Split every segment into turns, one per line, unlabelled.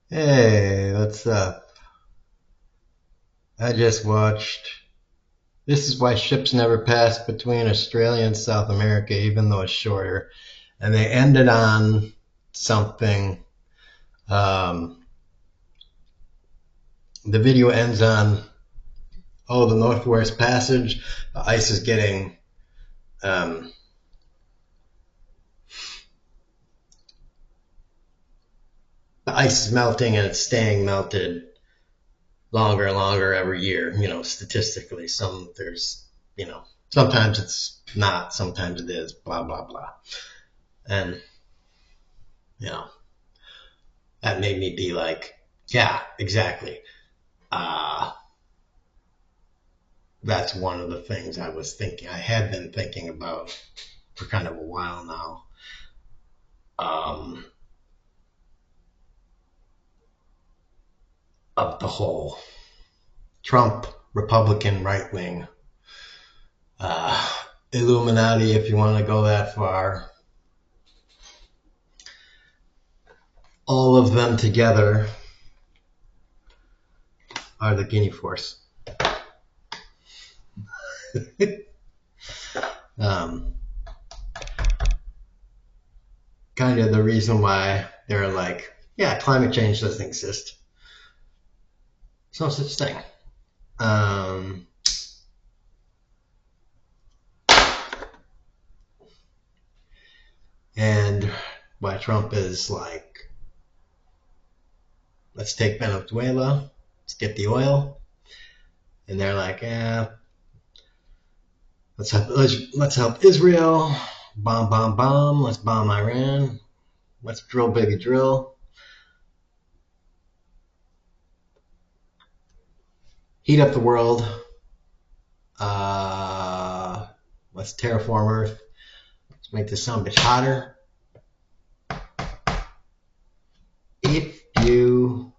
Hey, what's up? I just watched. This is why ships never pass between Australia and South America, even though it's shorter. And they ended on something. Um, the video ends on, oh, the Northwest Passage. The ice is getting. Um, the ice is melting and it's staying melted longer and longer every year. Statistically, sometimes it's not, sometimes it is. Blah blah blah. And you know, that made me be like, yeah, exactly. Uh, that's one of the things I had been thinking about for kind of a while now. Um, of the whole Trump Republican right wing, uh, Illuminati, if you want to go that far, all of them together are the Guinea Force. um, Kind of the reason why they're like, yeah, climate change doesn't exist. There's no such thing. Um, and why Trump is like, let's take Venezuela, let's get the oil, and they're like, yeah, let's help Israel, bomb, bomb, bomb, let's bomb Iran, let's drill, baby, drill, heat up the world, uh, let's terraform Earth, let's make this sun bitch hotter. If you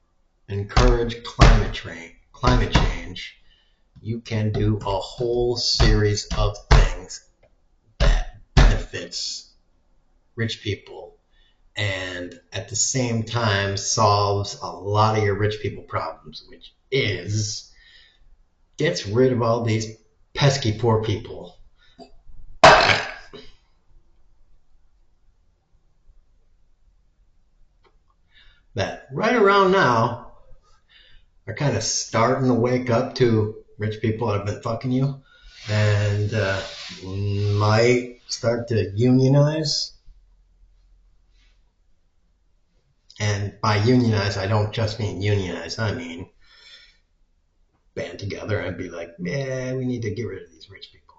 encourage climate change, you can do a whole series of things that benefits rich people and at the same time solves a lot of your rich people problems, which is gets rid of all these pesky poor people that right around now are kind of starting to wake up to rich people that have been fucking you and might start to unionize. And by unionize, I don't just mean unionize, I mean band together and be like, yeah, we need to get rid of these rich people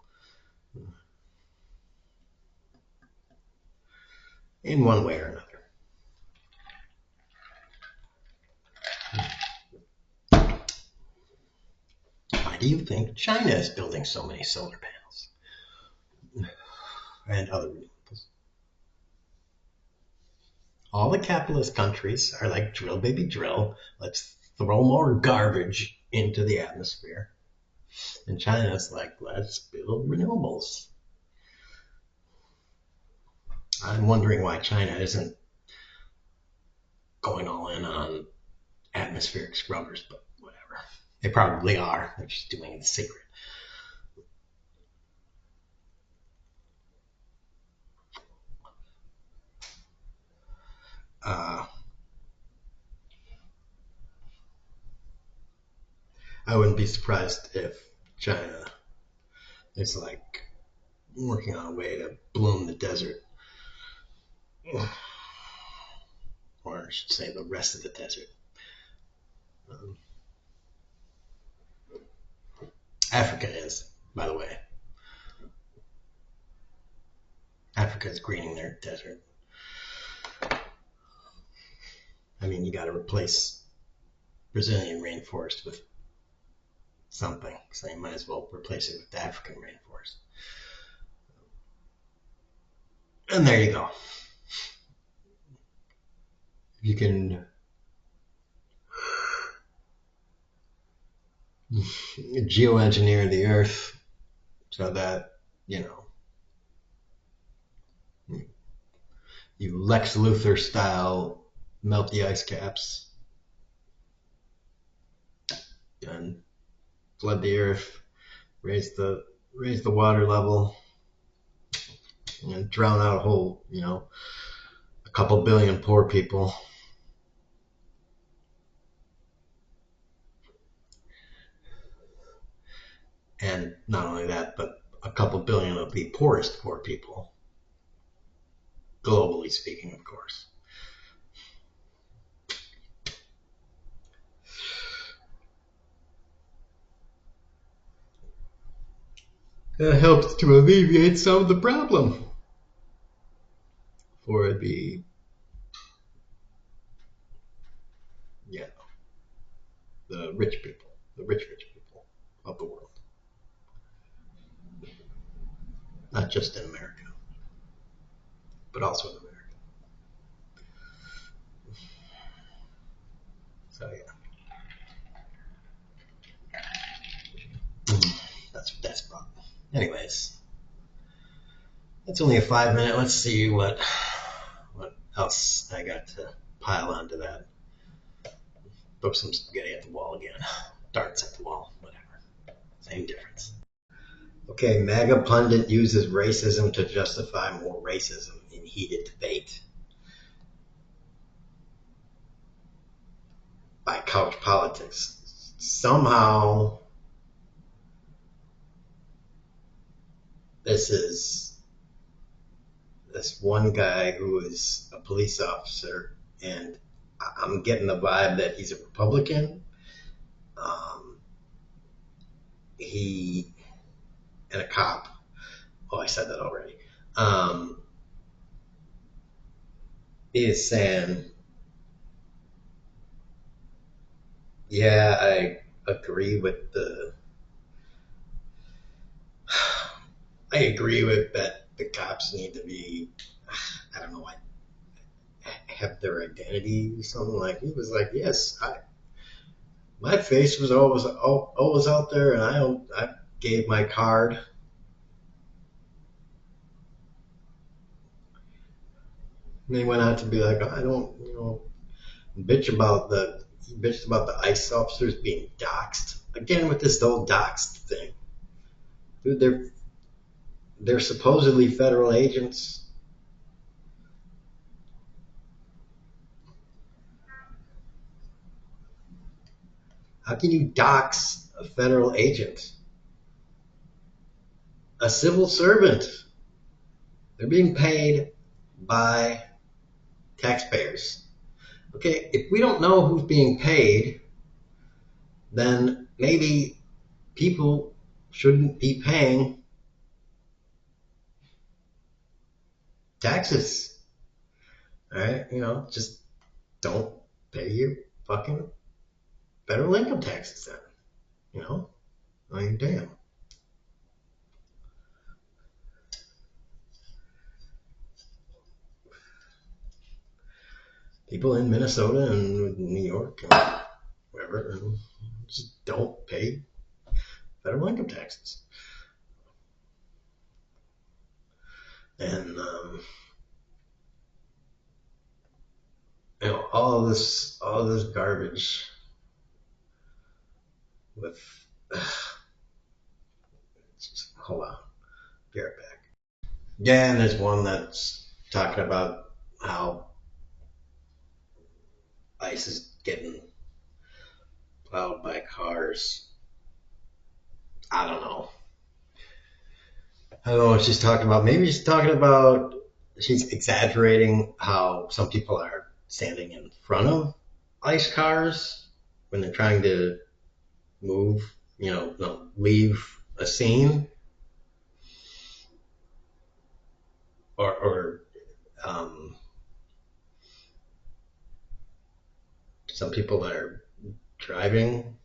in one way or another. Why do you think China is building so many solar panels and other renewables? All the capitalist countries are like, drill, baby, drill. Let's throw more garbage into the atmosphere. And China's like, let's build renewables. I'm wondering why China isn't going all in on atmospheric scrubbers, but whatever. They probably are. They're just doing it in secret. Uh, I wouldn't be surprised if China is like working on a way to bloom the desert, or I should say the rest of the desert. Um, Africa is, by the way. Africa is greening their desert. I mean, you got to replace Brazilian rainforest with something, so you might as well replace it with the African rainforest. And there you go. You can geoengineer the earth so that, you know, you Lex Luthor style melt the ice caps and flood the earth, raise the water level, and drown out a whole, a couple billion poor people. And not only that, but a couple billion of the poorest poor people, globally speaking, of course. That helps to alleviate some of the problem for the, yeah, the rich people, the rich people of the world, not just in America, but also in America. So yeah, that's a problem. Anyways, that's only a 5 minute. Let's see what else I got to pile onto that. Throw some spaghetti at the wall again. Darts at the wall, whatever. Same difference. Okay, MAGA pundit uses racism to justify more racism in heated debate. By couch politics. Somehow, this one guy who is a police officer, and I'm getting the vibe that he's a Republican. He and a cop. Oh, I said that already. Is saying, yeah, I agree with I agree with that the cops need to be, I don't know, have their identity or something. Like, he was like, yes, my face was always out there, and I gave my card. And they went out to be like, I don't, bitch about the ICE officers being doxxed again with this whole doxxed thing. Dude, they're supposedly federal agents. How can you dox a federal agent? A civil servant. They're being paid by taxpayers. Okay, if we don't know who's being paid, then maybe people shouldn't be paying taxes. All right, just don't pay your fucking federal income taxes then. I mean, damn. People in Minnesota and New York and wherever just don't pay federal income taxes. And all this garbage with. Just, hold on, be right back. Yeah, and there's one that's talking about how ICE is getting plowed by cars. I don't know. I don't know what she's talking about. Maybe she's talking about, she's exaggerating how some people are standing in front of ICE cars when they're trying to move, no, leave a scene, or some people that are driving.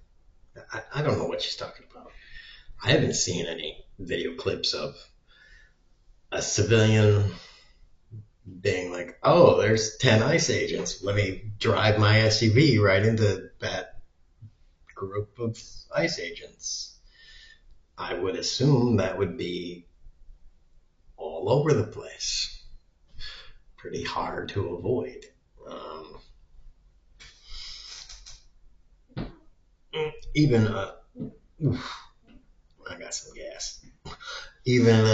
I don't know what she's talking about. I haven't seen any video clips of a civilian being like, oh, there's 10 ICE agents. Let me drive my SUV right into that group of ICE agents. I would assume that would be all over the place. Pretty hard to avoid. even oof, I got some gas. Even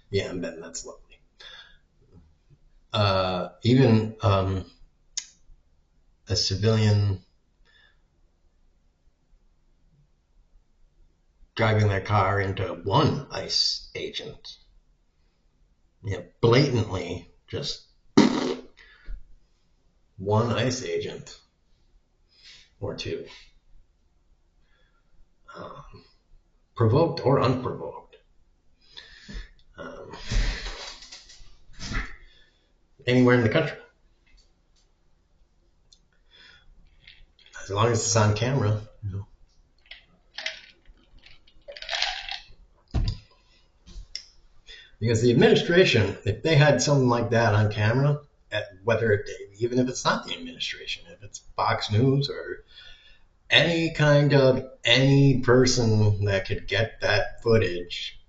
yeah, Ben, that's lovely. Even a civilian driving their car into one ICE agent, yeah, blatantly just one ICE agent or two, um, provoked or unprovoked. Um, Anywhere in the country, as long as it's on camera. You know. Because the administration, if they had something like that on camera, even if it's not the administration, if it's Fox News or any person that could get that footage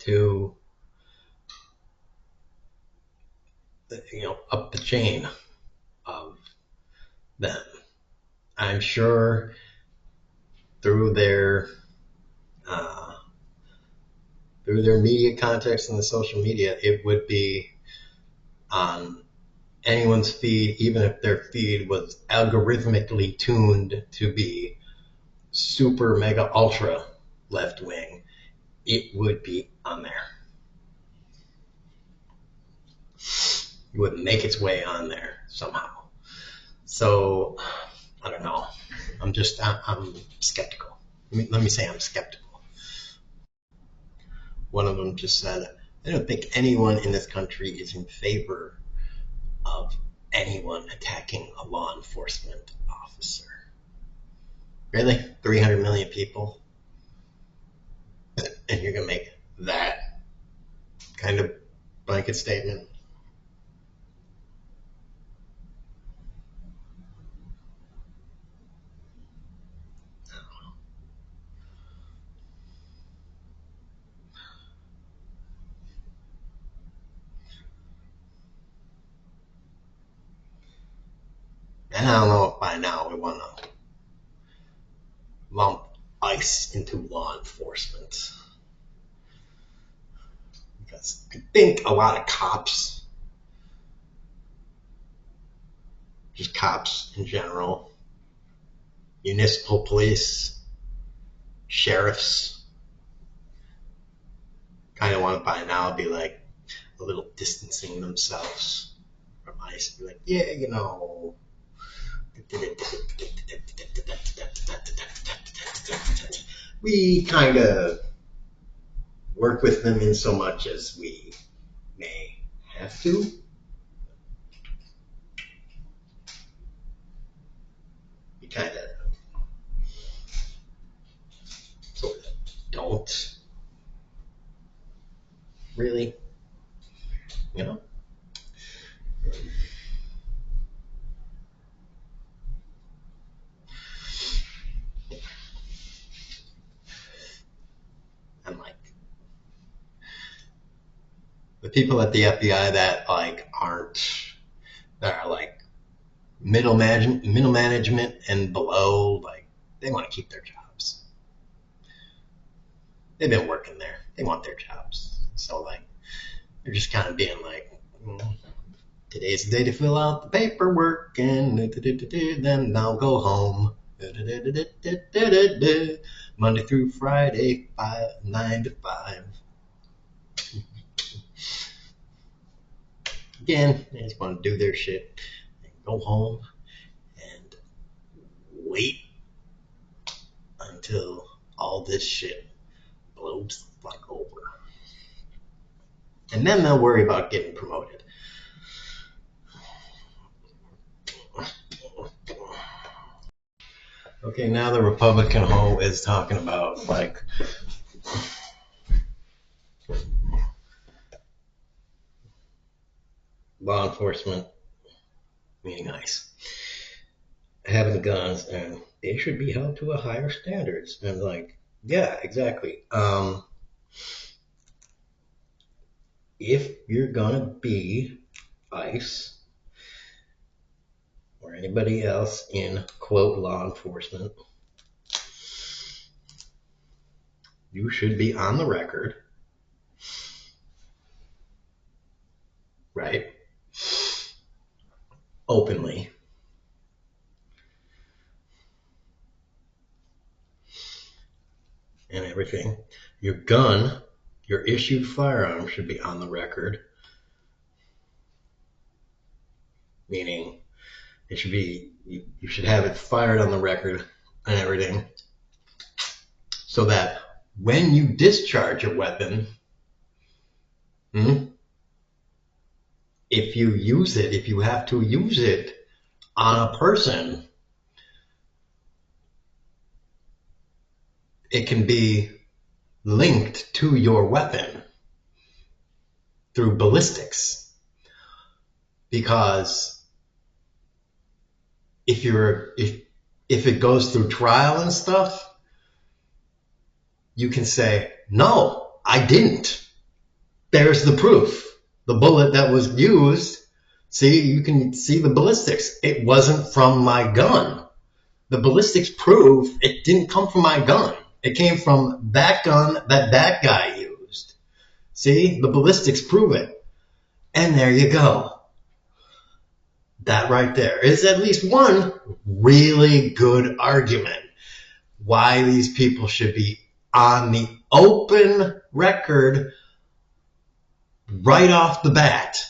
to, up the chain of them, I'm sure through their uh, through their media context and the social media, it would be on anyone's feed, even if their feed was algorithmically tuned to be super mega ultra left wing, it would be on there. It would make its way on there somehow. So I don't know. I'm skeptical. Let me say I'm skeptical. One of them just said, I don't think anyone in this country is in favor of anyone attacking a law enforcement officer. Really? 300 million people? And you're going to make that kind of blanket statement? And I don't know if by now we want to lump ICE into law enforcement. Because I think a lot of cops, just cops in general, municipal police, sheriffs, kind of want to by now be like a little distancing themselves from ICE. Be like, yeah, we kind of work with them in so much as we may have to. We kind of sort of don't really, you know. And like the people at the FBI that are like middle management and below, like they want to keep their jobs. They've been working there. They want their jobs. So like they're just kind of being like, today's the day to fill out the paperwork and then I'll go home. Monday through Friday, 9 to 5. Again, they just want to do their shit and go home and wait until all this shit blows like over. And then they'll worry about getting promoted. Okay, now the Republican hoe is talking about like law enforcement, meaning ICE, having guns and they should be held to a higher standards. And like, yeah, exactly. If you're gonna be ICE or anybody else in, quote, law enforcement, you should be on the record, right? Openly. And everything. Your gun, your issued firearm should be on the record. Meaning, it should be, you should have it fired on the record and everything. So that when you discharge a weapon, if you use it, if you have to use it on a person, it can be linked to your weapon through ballistics. Because if it goes through trial and stuff, you can say, no, I didn't. There's the proof. The bullet that was used, see, you can see the ballistics. It wasn't from my gun. The ballistics prove it didn't come from my gun. It came from that gun that guy used. See, the ballistics prove it. And there you go. That right there is at least one really good argument why these people should be on the open record right off the bat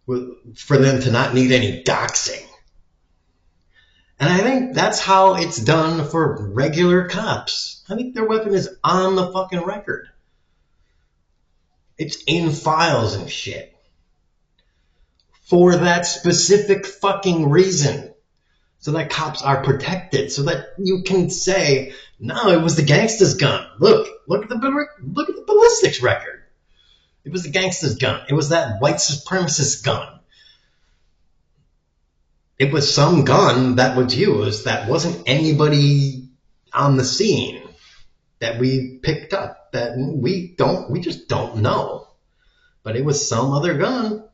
for them to not need any doxing. And I think that's how it's done for regular cops. I think their weapon is on the fucking record. It's in files and shit. For that specific fucking reason. So that cops are protected. So that you can say, no, it was the gangster's gun. Look at the ballistics record. It was the gangster's gun. It was that white supremacist gun. It was some gun that was used that wasn't anybody on the scene that we picked up, that we just don't know. But it was some other gun.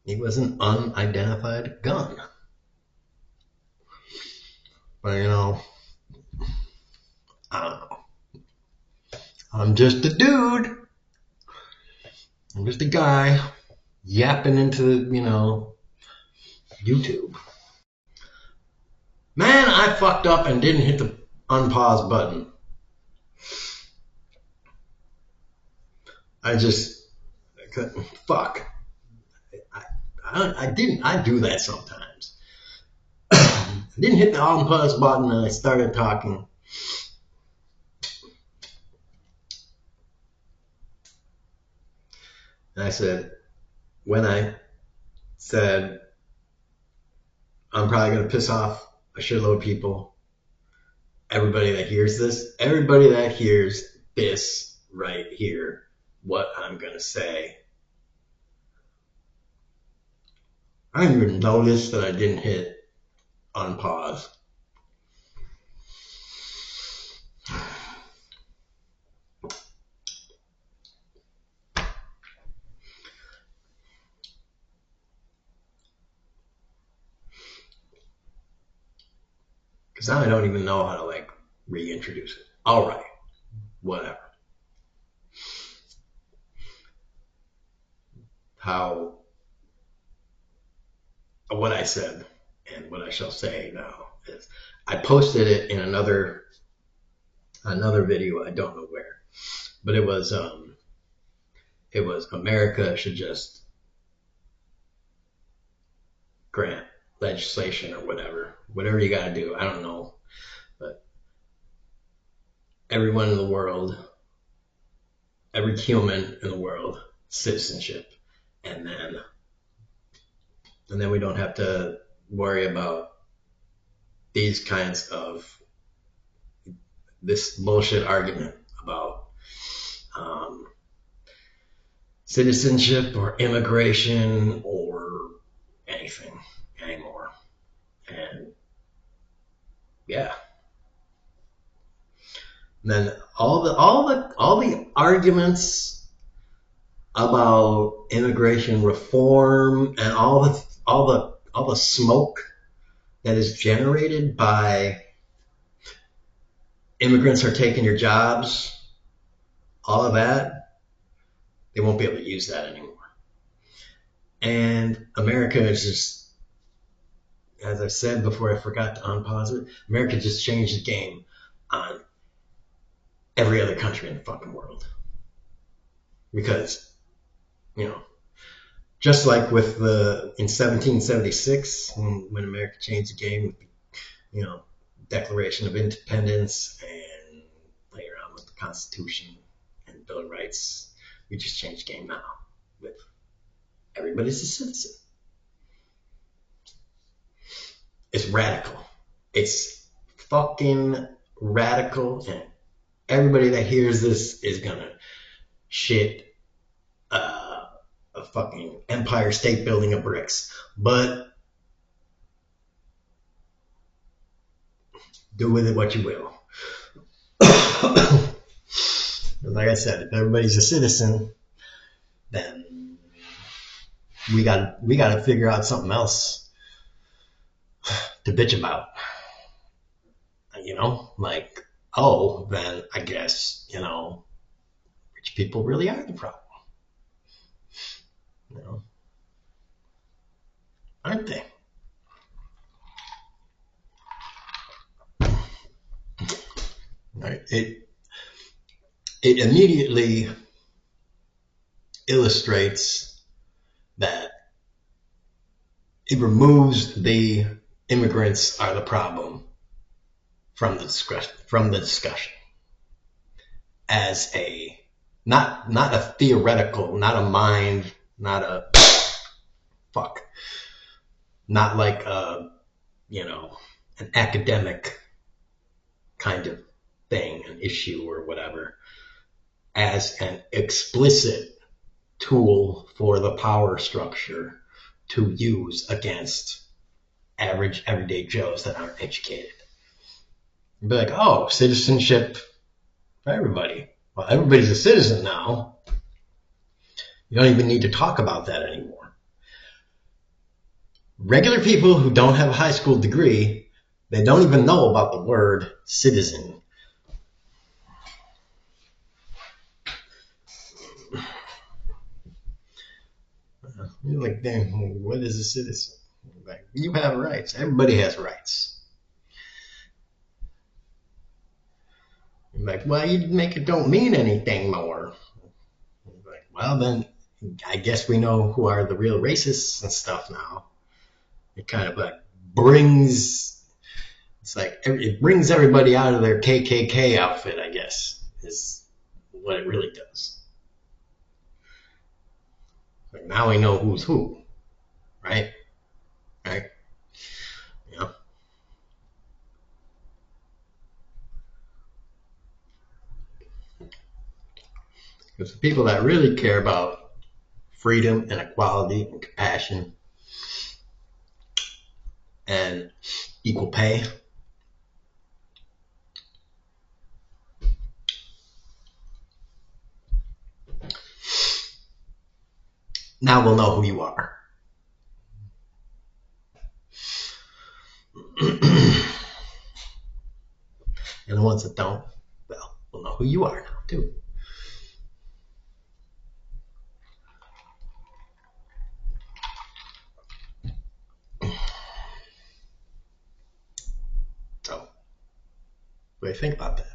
It was an unidentified gun. But I don't know. I'm just a dude. I'm just a guy yapping into, YouTube. Man, I fucked up and didn't hit the unpause button. I couldn't. Fuck. I didn't. I do that sometimes. I didn't hit the unpause button and I started talking. And I said, when I said, I'm probably going to piss off a shitload of people, everybody that hears this right here, what I'm going to say, I didn't even notice that I didn't hit unpause. Because now I don't even know how to reintroduce it. All right, whatever. What I said and what I shall say now is I posted it in another video. I don't know where, but it was America should just grant legislation or whatever you got to do. I don't know, but everyone in the world, every human in the world, citizenship, and then we don't have to worry about these kinds of this bullshit argument about citizenship or immigration or anything anymore. And yeah. And then all the arguments about immigration reform and all the smoke that is generated by immigrants are taking your jobs, all of that, they won't be able to use that anymore. And America is just, as I said before, I forgot to unpause it. America just changed the game on every other country in the fucking world. Because, you know, just like with in 1776, when America changed the game with the, Declaration of Independence and later on with the Constitution and Bill of Rights, we just changed the game now with everybody's a citizen. It's radical. It's fucking radical, and everybody that hears this is gonna shit a fucking Empire State Building of bricks. But do with it what you will. Like I said, if everybody's a citizen, then we got to figure out something else to bitch about. Like, oh, then I guess, rich people really are the problem. Aren't they? Right. It immediately illustrates that it removes the immigrants are the problem from the discussion as a not a theoretical, not a mind, not a fuck, not like an academic kind of thing, an issue or whatever, as an explicit tool for the power structure to use against average everyday Joes that aren't educated. You'd be like, oh, citizenship for everybody. Well, everybody's a citizen now. You don't even need to talk about that anymore. Regular people who don't have a high school degree, they don't even know about the word citizen. You're like, damn, what is a citizen? Like, you have rights. Everybody has rights. You're like, well, you make it don't mean anything more. Like, well, then I guess we know who are the real racists and stuff now. It kind of like it brings everybody out of their KKK outfit, I guess, is what it really does. Like, now we know who's who, right? Right? Yeah. Because the people that really care about freedom and equality and compassion and equal pay, now we'll know who you are. And the ones that don't, well, we'll know who you are now, too. So, what do you think about that?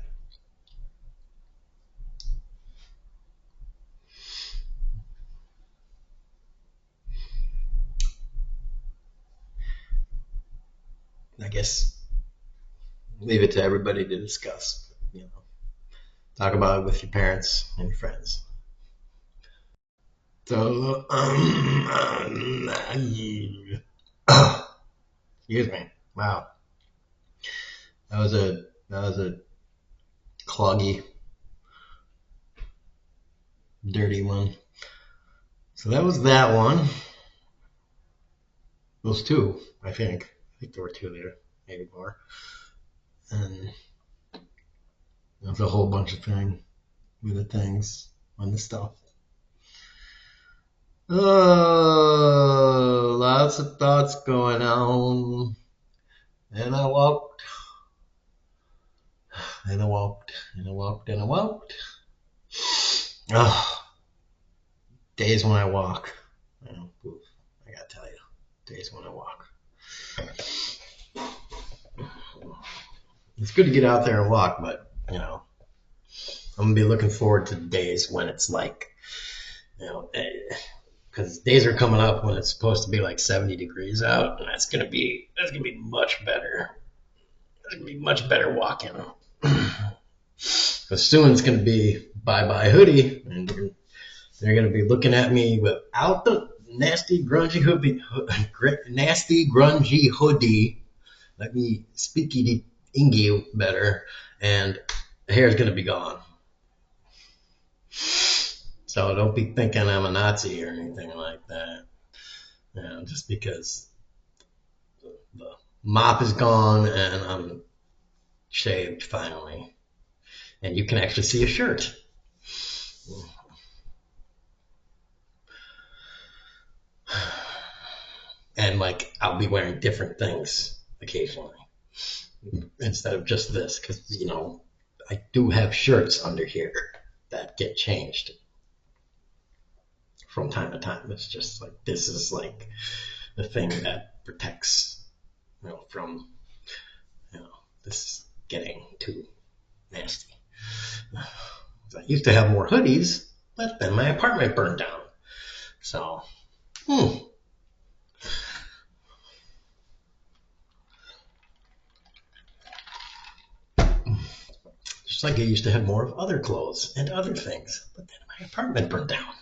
I guess leave it to everybody to discuss. Talk about it with your parents and your friends. So, excuse me. Wow, that was a cloggy, dirty one. So that was that one. Those two, I think. I think there were two there, maybe more. And there's a whole bunch of things with the things on the stuff. Oh, lots of thoughts going on. And I walked, and I walked, and I walked, and I walked. Oh, days when I walk. I gotta tell you, days when I walk. It's good to get out there and walk, but I'm gonna be looking forward to the days when it's like, because days are coming up when it's supposed to be like 70 degrees out, and that's gonna be much better. It's gonna be much better walking. Because soon it's gonna be bye bye hoodie, and they're gonna be looking at me without the nasty grungy hoodie. Let me speak Ingy better, and the hair's gonna be gone. So don't be thinking I'm a Nazi or anything like that. Just because the mop is gone and I'm shaved finally, and you can actually see a shirt. And like I'll be wearing different things occasionally instead of just this, because I do have shirts under here that get changed from time to time. It's just like this is like the thing that protects from this getting too nasty. I used to have more hoodies, but then my apartment burned down. So, just like I used to have more of other clothes and other things, but then my apartment burned down.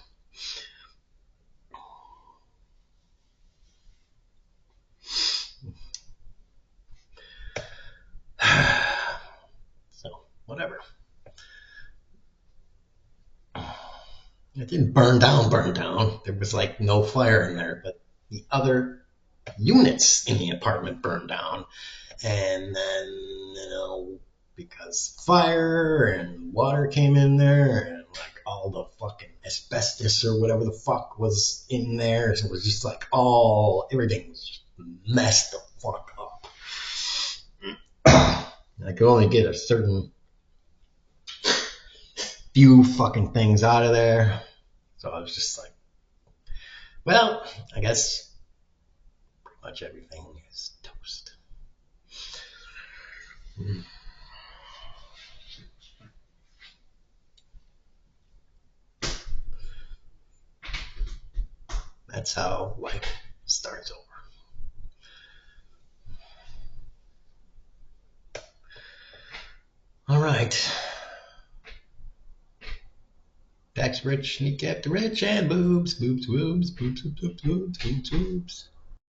So, whatever. It didn't burn down. There was like no fire in there, but the other units in the apartment burned down. And then, because fire and water came in there and like all the fucking asbestos or whatever the fuck was in there. So it was just like everything was just messed the fuck up. I could only get a certain few fucking things out of there. So I was just like, well, I guess pretty much everything is toast. That's how life starts over. All right. Tax rich, sneak after rich, and boobs, boobs, boobs, boobs, boobs, boobs, boobs, boobs.